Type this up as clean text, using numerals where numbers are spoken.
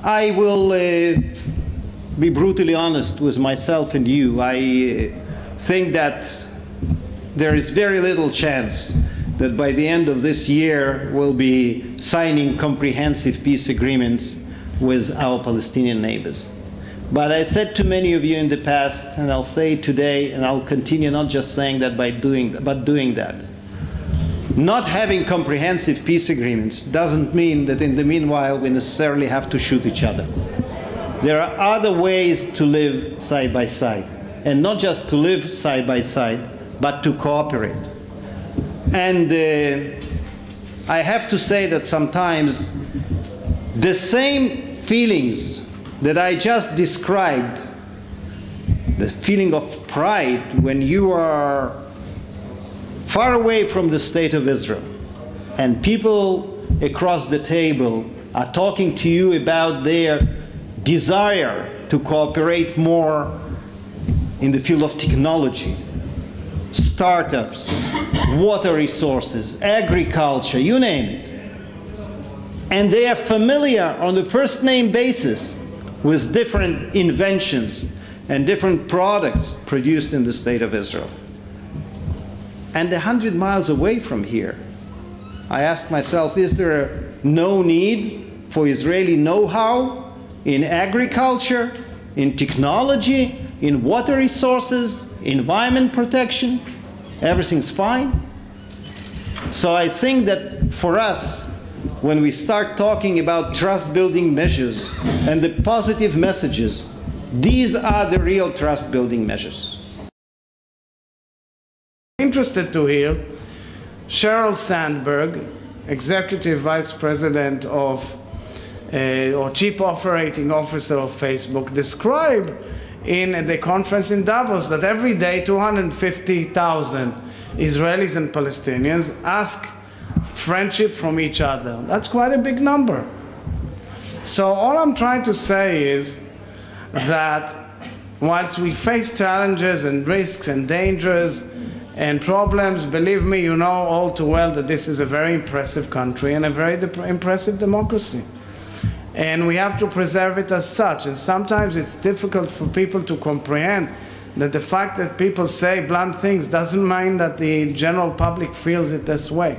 I will be brutally honest with myself and you. I think that there is very little chance that by the end of this year we'll be signing comprehensive peace agreements with our Palestinian neighbors. But I said to many of you in the past, and I'll say today, and I'll continue not just saying that but doing that. Not having comprehensive peace agreements doesn't mean that in the meanwhile we necessarily have to shoot each other. There are other ways to live side by side, and not just to live side by side, but to cooperate. And I have to say that sometimes the same feelings that I just described, the feeling of pride when you are far away from the state of Israel and people across the table are talking to you about their desire to cooperate more in the field of technology, startups, water resources, agriculture, you name it. And they are familiar on the first name basis with different inventions and different products produced in the state of Israel. And 100 miles away from here, I asked myself, is there no need for Israeli know-how in agriculture, in technology, in water resources, environment protection? Everything's fine. So I think that for us, when we start talking about trust-building measures and the positive messages, these are the real trust-building measures. Interested to hear Sheryl Sandberg, Executive Vice President of, or Chief Operating Officer of Facebook, describe in the conference in Davos that every day 250,000 Israelis and Palestinians ask friendship from each other. That's quite a big number. So all I'm trying to say is that whilst we face challenges and risks and dangers and problems, believe me, you know all too well that this is a very impressive country and a very impressive democracy. And we have to preserve it as such. And sometimes it's difficult for people to comprehend that the fact that people say blunt things doesn't mean that the general public feels it this way.